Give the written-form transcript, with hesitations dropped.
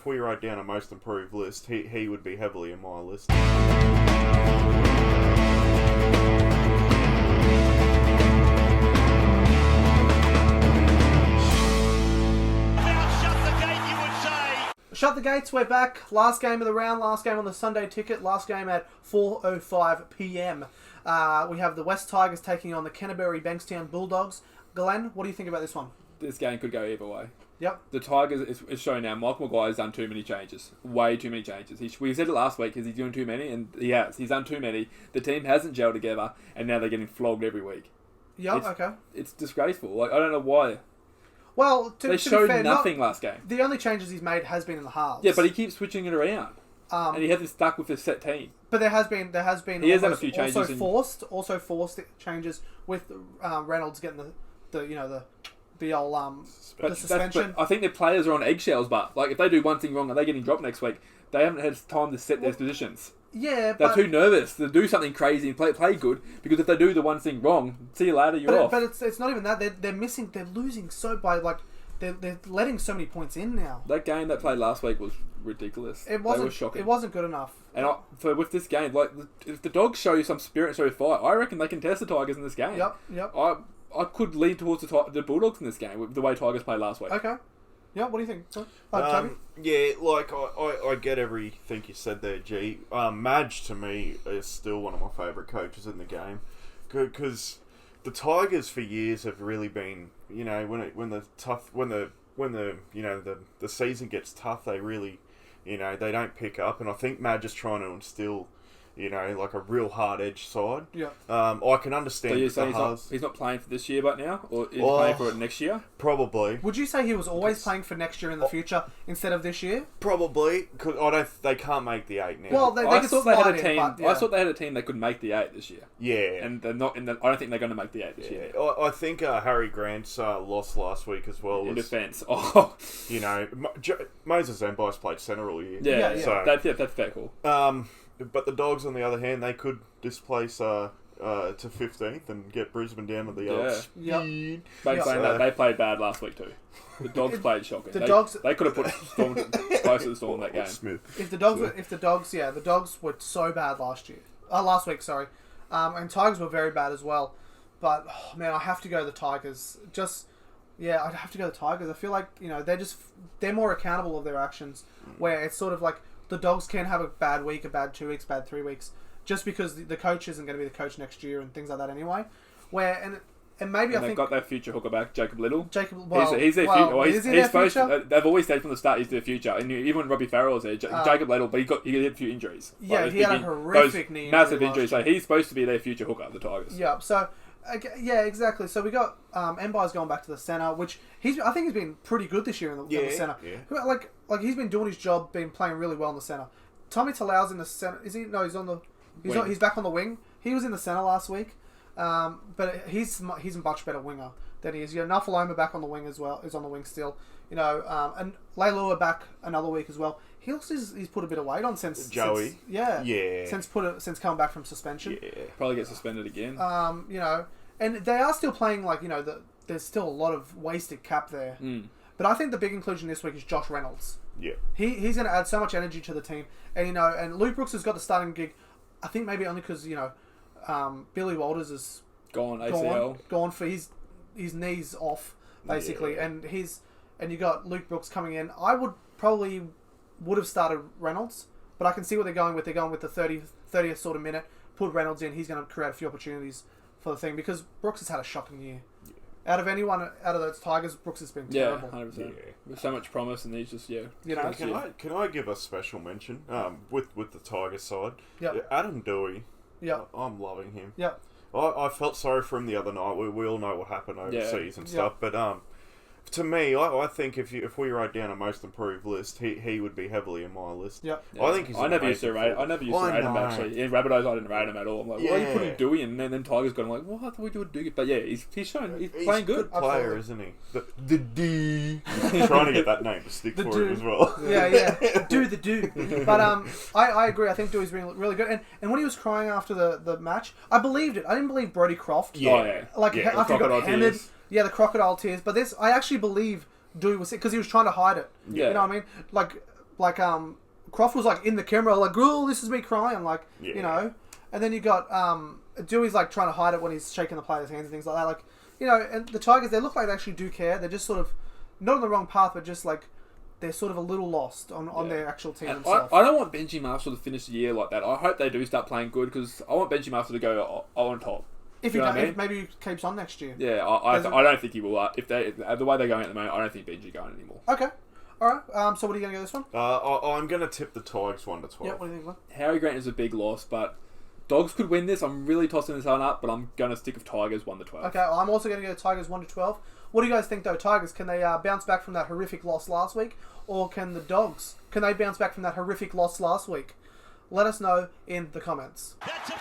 if we wrote down a most improved list, he would be heavily in my list. Shut the gates, we're back. Last game of the round, last game on the Sunday ticket, last game at 4:05 p.m. We have the West Tigers taking on the Canterbury Bulldogs. Glenn, what do you think about this one? This game could go either way. Yep. The Tigers, it's shown now, Michael Maguire's done too many changes. Way too many changes. We said it last week, is he doing too many? And he has. He's done too many. The team hasn't gelled together, and now they're getting flogged every week. Yep, okay. It's disgraceful. Like, I don't know why. Well, they showed nothing last game. The only changes he's made has been in the halves. Yeah, but he keeps switching it around, and he hasn't stuck with his set team. But there has been. He has done a few changes. Also forced changes with Reynolds getting the old the suspension. But I think their players are on eggshells. But like, if they do one thing wrong and they're getting dropped next week, they haven't had time to set their positions. Yeah, they're too nervous to do something crazy and play good, because if they do the one thing wrong, see you later, you're off. But it's not even that. They're losing so by they're letting so many points in now. That game they played last week was ridiculous. They were shocking. It wasn't good enough. And with this game, like, if the Dogs show you some spirit, show you fight, I reckon they can test the Tigers in this game. Yep. I could lean towards the Bulldogs in this game with the way Tigers played last week. Okay. Yeah, what do you think? Toby? Yeah, like, I get everything you said there, G. Madge, to me, is still one of my favourite coaches in the game. Because the Tigers, for years, have really been, when the season gets tough, they really, they don't pick up. And I think Madge is trying to instill, like a real hard-edged side. Yeah. I can understand. So you're saying he's not playing for this year, but now, or is he playing for it next year? Probably. Would you say he was always playing for next year in the future instead of this year? Probably, because they can't make the 8 now. Well, I thought they had a team. I thought they had a team that could make the 8 this year. Yeah, and they're not. I don't think they're going to make the 8 this year. I think Harry Grant's loss last week as well. In defence, Moses Zembice played centre all year. Yeah. So, that's fair call. But the Dogs, on the other hand, they could displace to 15th and get Brisbane down to the Elks. Yep. They played bad last week too. The Dogs played shocking. They could have put Storm close to the Storm that game. Smith. The Dogs were so bad last week, sorry. And Tigers were very bad as well. But man, I have to go the Tigers. I'd have to go the Tigers. I feel like they're more accountable of their actions. Where it's sort of like the Dogs can have a bad week, a bad 2 weeks, bad 3 weeks, just because the coach isn't going to be the coach next year and things like that anyway. And maybe I think they've got their future hooker back, Jacob Little. He's their future. He's supposed to. They've always said from the start he's their future, and even when Robbie Farrell was there, Jacob Little, but he had a few injuries. Yeah, he had a horrific knee injury. Massive injuries. So he's supposed to be their future hooker of the Tigers. Yeah. So. Yeah, exactly. So we got Mbai's going back to the centre, which I think he's been pretty good this year in the centre. Yeah. Like he's been doing his job, been playing really well in the centre. Tommy Talau's in the centre. Is he? No, he's on the. He's back on the wing. He was in the centre last week, but he's a much better winger than he is. Nafaloma back on the wing as well. Is on the wing still. And Leilua back another week as well. He looks he's put a bit of weight on since Joey. Since coming back from suspension. Yeah, probably get suspended again. And they are still playing there's still a lot of wasted cap there. But I think the big inclusion this week is Josh Reynolds. Yeah, he's going to add so much energy to the team, and and Luke Brooks has got the starting gig. I think maybe only because Billy Walters is gone for his knees off basically, and you got Luke Brooks coming in. I would have started Reynolds, but I can see what they're going with. They're going with the 30th sort of minute. Put Reynolds in. He's going to create a few opportunities for the thing, because Brooks has had a shocking year. Yeah. Out of those Tigers, Brooks has been terrible. 100%. Yeah. With so much promise, and he's just Can I give a special mention with the Tigers side? Yep. Adam Dewey. Yeah. I'm loving him. Yeah. I felt sorry for him the other night. We all know what happened overseas and stuff, but to me, I think if we wrote down a most improved list, he would be heavily in my list. Yep. Yeah. I think he's. I never used to rate him actually. In Rabbitohs, I didn't rate him at all. I'm like, why are you putting Dewey in? And then Tigers got him like, what? I thought we would do it, but yeah, he's playing good. He's a good player, isn't he? The D. Trying to get that name to stick for him as well. Yeah. Do the do. But I agree. I think Dewey's been really good. And when he was crying after the match, I believed it. I didn't believe Brodie Croft. Yeah. After he got hammered. Yeah, the crocodile tears. But I actually believe Dewey was sick because he was trying to hide it. Yeah. You know what I mean? Like like Croft was like in the camera, like, "Oh, this is me crying," like Yeah. you know. And then you got Dewey's like trying to hide it when he's shaking the players' hands and things like that. Like, you know, and the Tigers, they look like they actually do care. They're just sort of not on the wrong path, but just like they're sort of a little lost on their actual team themselves. I don't want Benji Marshall to finish the year like that. I hope they do start playing good because I want Benji Marshall to go on top. If he if maybe he keeps on next year. Yeah, I don't think he will. If the way they're going at the moment, I don't think Benji going anymore. Okay. All right. So what are you going to go this one? I'm going to tip the Tigers 1-12. Yeah. What do you think, Glenn? Harry Grant is a big loss, but Dogs could win this. I'm really tossing this one up, but I'm going to stick with Tigers 1-12. Okay. Well, I'm also going to go Tigers 1-12. What do you guys think though? Tigers, can they bounce back from that horrific loss last week, or can the Dogs? Can they bounce back from that horrific loss last week? Let us know in the comments. That's a